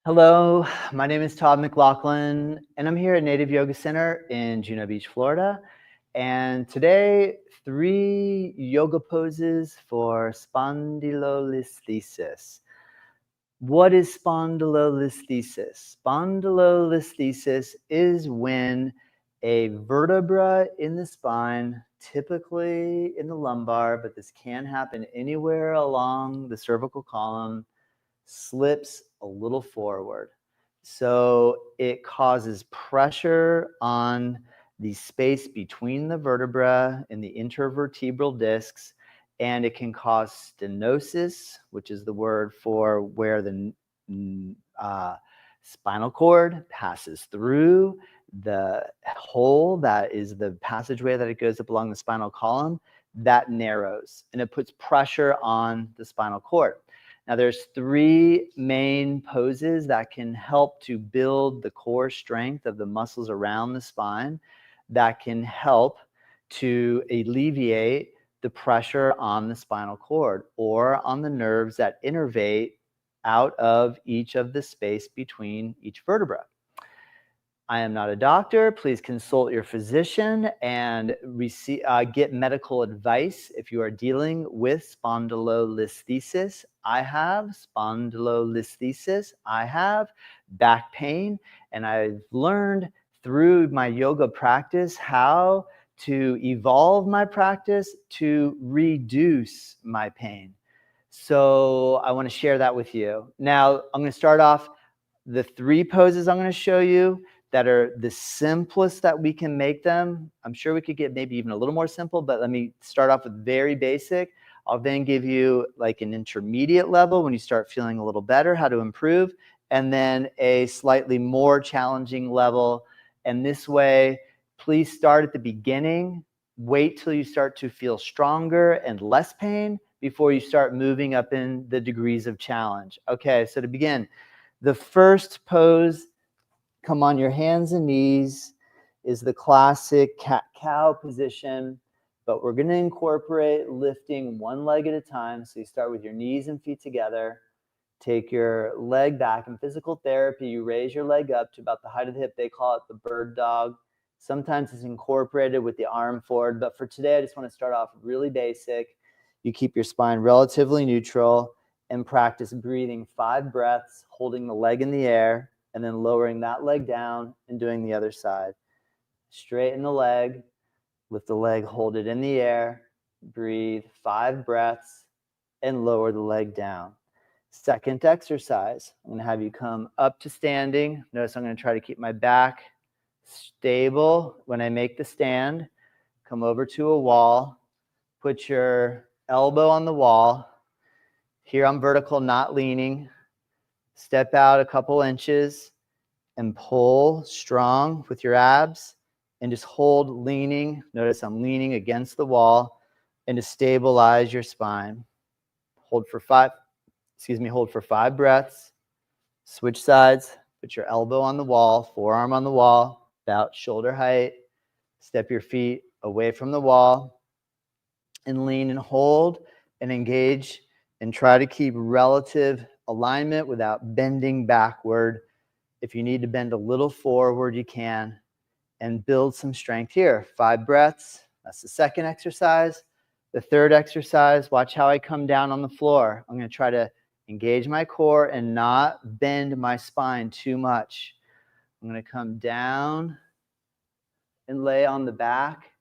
Hello, my name is Todd McLaughlin, and I'm here at Native Yoga Center in Juno Beach, Florida. And today, 3 yoga poses for spondylolisthesis. What is spondylolisthesis? Spondylolisthesis is when a vertebra in the spine, typically in the lumbar, but this can happen anywhere along the cervical column, slips a little forward. So it causes pressure on the space between the vertebra and the intervertebral discs, and it can cause stenosis, which is the word for where the spinal cord passes through the hole that is the passageway that it goes up along the spinal column. That narrows, and it puts pressure on the spinal cord. Now, there's 3 main poses that can help to build the core strength of the muscles around the spine that can help to alleviate the pressure on the spinal cord or on the nerves that innervate out of each of the space between each vertebra. I am not a doctor. Please consult your physician and get medical advice if you are dealing with spondylolisthesis. I have spondylolisthesis. I have back pain, and I've learned through my yoga practice how to evolve my practice to reduce my pain. So I want to share that with you. Now, I'm going to start off the 3 poses I'm going to show you that are the simplest that we can make them. I'm sure we could get maybe even a little more simple, but let me start off with very basic. I'll then give you like an intermediate level when you start feeling a little better, how to improve, and then a slightly more challenging level. And this way, please start at the beginning. Wait till you start to feel stronger and less pain before you start moving up in the degrees of challenge. Okay, so to begin, the first pose, come on your hands and knees, is the classic cat-cow position, but we're going to incorporate lifting one leg at a time. So you start with your knees and feet together. Take your leg back. In physical therapy, you raise your leg up to about the height of the hip. They call it the bird dog. Sometimes it's incorporated with the arm forward, but for today, I just want to start off really basic. You keep your spine relatively neutral and practice breathing 5 breaths, holding the leg in the air, and then lowering that leg down and doing the other side. Straighten the leg, lift the leg, hold it in the air, breathe 5 breaths, and lower the leg down. Second exercise, I'm going to have you come up to standing. Notice I'm going to try to keep my back stable when I make the stand. Come over to a wall, put your elbow on the wall. Here I'm vertical, not leaning. Step out a couple inches and pull strong with your abs and just hold leaning. Notice I'm leaning against the wall, and to stabilize your spine. Hold for 5 breaths. Switch sides. Put your elbow on the wall, forearm on the wall, about shoulder height. Step your feet away from the wall and lean and hold and engage, and try to keep relative alignment without bending backward. If you need to bend a little forward, you can, and build some strength here. 5 breaths. That's the second exercise. The third exercise, watch how I come down on the floor. I'm going to try to engage my core and not bend my spine too much. I'm going to come down and lay on the back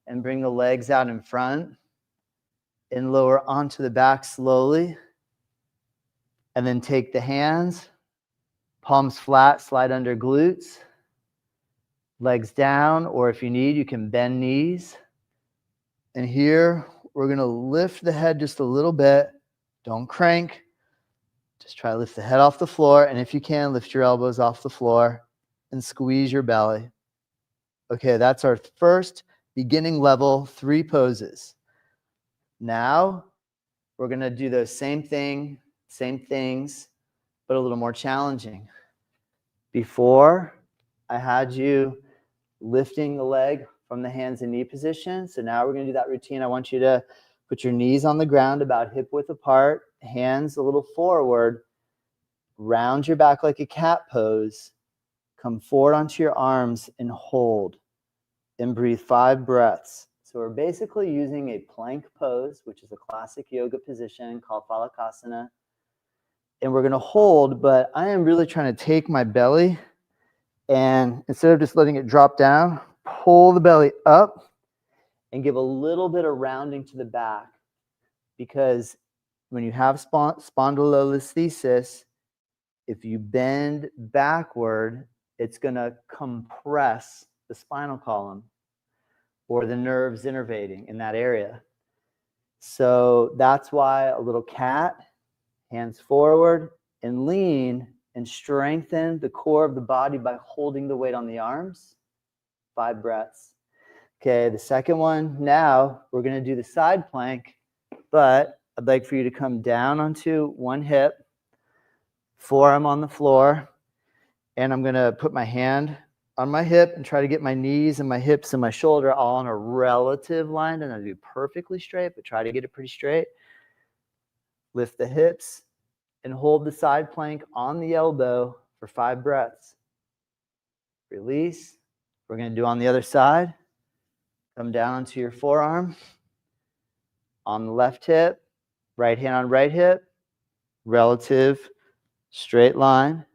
and bring the legs out in front and lower onto the back slowly. And then take the hands, palms flat, slide under glutes, legs down, or if you need, you can bend knees. And here, we're going to lift the head just a little bit. Don't crank. Just try to lift the head off the floor. And if you can, lift your elbows off the floor and squeeze your belly. Okay, that's our first beginning level 3 poses. Now, we're going to do those same things, but a little more challenging. Before, I had you lifting the leg from the hands and knee position. So now we're going to do that routine. I want you to put your knees on the ground about hip width apart, hands a little forward, round your back like a cat pose, come forward onto your arms and hold, and breathe 5 breaths. So we're basically using a plank pose, which is a classic yoga position called Phalakasana. And we're going to hold, but I am really trying to take my belly and instead of just letting it drop down, pull the belly up and give a little bit of rounding to the back, because when you have spondylolisthesis, if you bend backward, it's going to compress the spinal column or the nerves innervating in that area. So that's why a little cat, hands forward and lean, and strengthen the core of the body by holding the weight on the arms. 5 breaths. Okay, the second one, now we're going to do the side plank, but I'd like for you to come down onto one hip, forearm on the floor, and I'm going to put my hand on my hip and try to get my knees and my hips and my shoulder all on a relative line. And I'll do perfectly straight, but try to get it pretty straight. Lift the hips and hold the side plank on the elbow for 5 breaths. Release. We're going to do on the other side. Come down onto your forearm. On the left hip, right hand on right hip, relative straight line.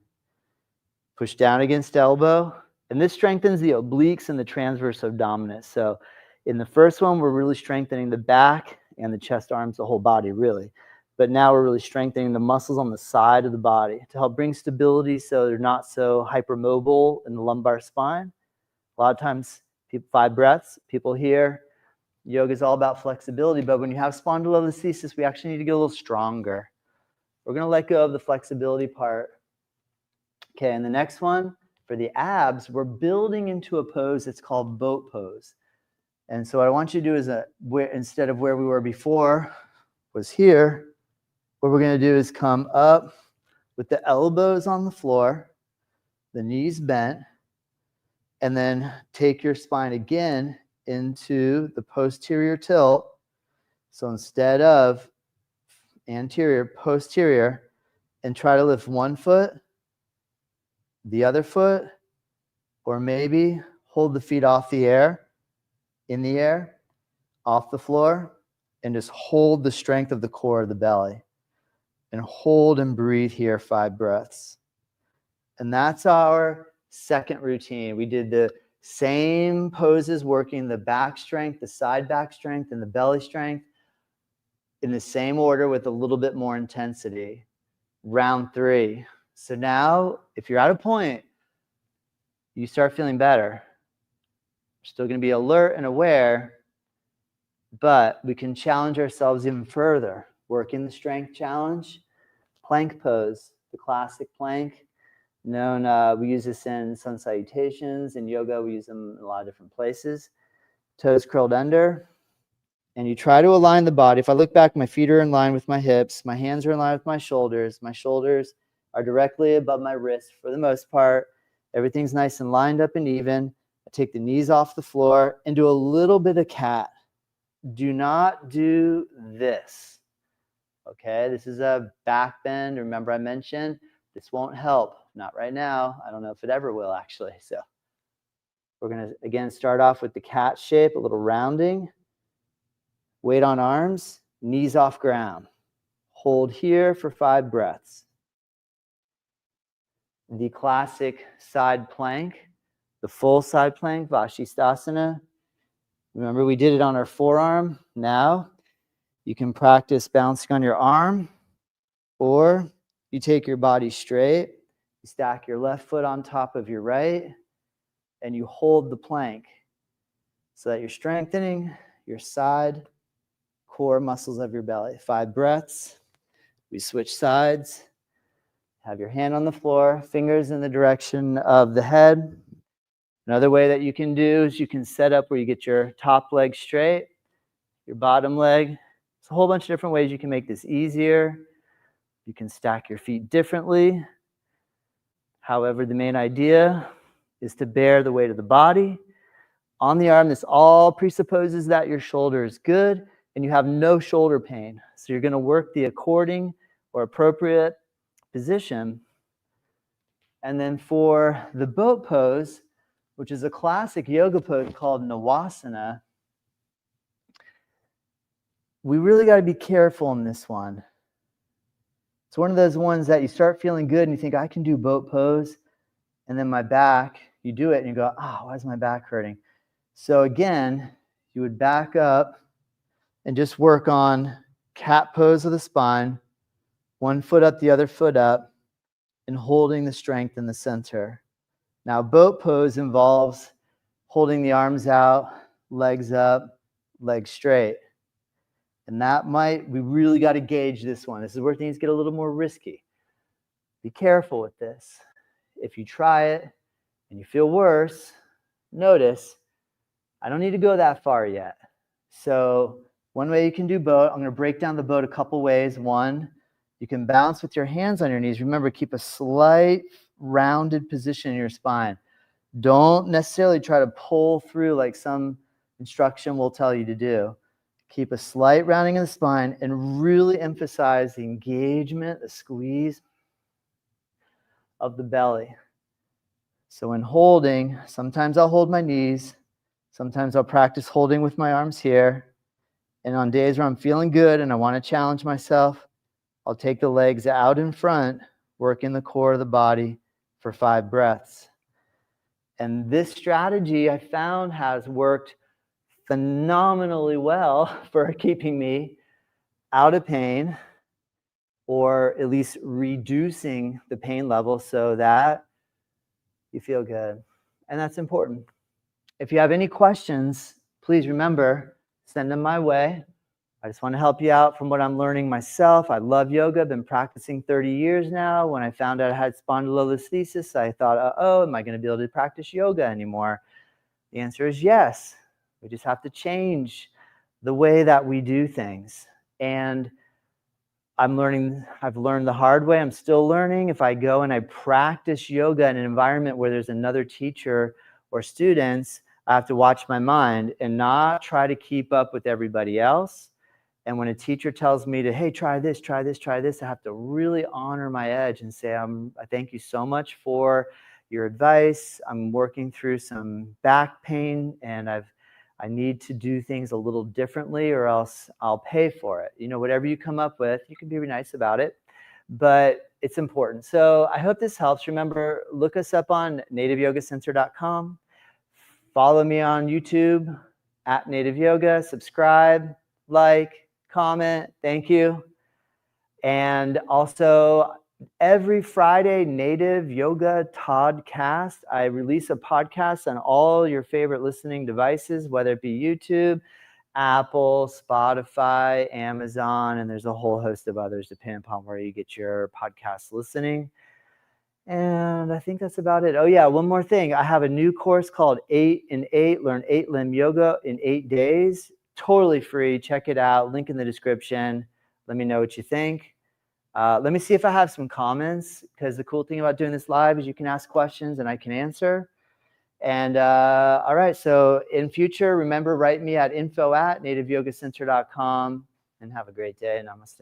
Push down against elbow. And this strengthens the obliques and the transverse abdominis. So in the first one, we're really strengthening the back and the chest, arms, the whole body, really. But now we're really strengthening the muscles on the side of the body to help bring stability so they're not so hypermobile in the lumbar spine. A lot of times, 5 breaths, people hear yoga is all about flexibility, but when you have spondylolisthesis, we actually need to get a little stronger. We're going to let go of the flexibility part. Okay, and the next one, for the abs, we're building into a pose that's called boat pose. And so what I want you to do is, instead of where we were before, was here, what we're going to do is come up with the elbows on the floor, the knees bent, and then take your spine again into the posterior tilt. So instead of anterior, posterior, and try to lift one foot, the other foot, or maybe hold the feet off the air, in the air, off the floor, and just hold the strength of the core of the belly. And hold and breathe here 5 breaths. And that's our second routine. We did the same poses, working the back strength, the side back strength, and the belly strength in the same order with a little bit more intensity. Round 3. So now, if you're at a point, you start feeling better. We're still going to be alert and aware, but we can challenge ourselves even further. Working the strength challenge, plank pose, the classic plank. We use this in sun salutations. In yoga, we use them in a lot of different places. Toes curled under. And you try to align the body. If I look back, my feet are in line with my hips. My hands are in line with my shoulders. My shoulders are directly above my wrist for the most part. Everything's nice and lined up and even. I take the knees off the floor and do a little bit of cat. Do not do this. Okay, this is a back bend. Remember I mentioned this won't help. Not right now. I don't know if it ever will, actually. So we're going to, again, start off with the cat shape, a little rounding. Weight on arms, knees off ground. Hold here for 5 breaths. The classic side plank, the full side plank, Vashisthasana. Remember, we did it on our forearm. Now, you can practice bouncing on your arm, or you take your body straight, you stack your left foot on top of your right, and you hold the plank so that you're strengthening your side core muscles of your belly. 5 breaths. We switch sides. Have your hand on the floor, fingers in the direction of the head. Another way that you can do is you can set up where you get your top leg straight, your bottom leg. There's a whole bunch of different ways you can make this easier. You can stack your feet differently. However, the main idea is to bear the weight of the body on the arm. This all presupposes that your shoulder is good and you have no shoulder pain. So you're going to work the according or appropriate position And then for the boat pose, which is a classic yoga pose called Navasana, we really got to be careful in this one. It's one of those ones that you start feeling good and you think, I can do boat pose. And then my back, you do it and you go, why is my back hurting? So again, you would back up and just work on cat pose of the spine, one foot up, the other foot up, and holding the strength in the center. Now, boat pose involves holding the arms out, legs up, legs straight. And we really got to gauge this one. This is where things get a little more risky. Be careful with this. If you try it and you feel worse, notice, I don't need to go that far yet. So one way you can do boat, I'm going to break down the boat a couple ways. One, you can bounce with your hands on your knees. Remember, keep a slight rounded position in your spine. Don't necessarily try to pull through like some instruction will tell you to do. Keep a slight rounding in the spine and really emphasize the engagement, the squeeze of the belly. So when holding, sometimes I'll hold my knees. Sometimes I'll practice holding with my arms here. And on days where I'm feeling good and I want to challenge myself, I'll take the legs out in front, working the core of the body for 5 breaths. And this strategy I found has worked phenomenally well for keeping me out of pain, or at least reducing the pain level so that you feel good. And that's important. If you have any questions, please remember, send them my way. I just want to help you out from what I'm learning myself. I love yoga. I've been practicing 30 years now. When I found out I had spondylolisthesis, I thought, am I going to be able to practice yoga anymore? The answer is yes. We just have to change the way that we do things. And I've learned the hard way. I'm still learning. If I go and I practice yoga in an environment where there's another teacher or students, I have to watch my mind and not try to keep up with everybody else. And when a teacher tells me to, hey, try this, try this, try this, I have to really honor my edge and say, I thank you so much for your advice. I'm working through some back pain and I need to do things a little differently or else I'll pay for it. Whatever you come up with, you can be nice about it, but it's important. So I hope this helps. Remember, look us up on nativeyogacenter.com. Follow me on YouTube at Native Yoga. Subscribe, like, comment. Thank you. And also, every Friday, Native Yoga Toddcast. I release a podcast on all your favorite listening devices, whether it be YouTube, Apple, Spotify, Amazon, and there's a whole host of others depending upon where you get your podcast listening. And I think that's about it. Oh yeah, one more thing. I have a new course called 8 in 8, Learn 8-limb yoga in 8 days. Totally free. Check it out. Link in the description. Let me know what you think. Let me see if I have some comments, because the cool thing about doing this live is you can ask questions and I can answer. And all right, so in future, remember, write me at info@nativeyogacenter.com and have a great day. Namaste.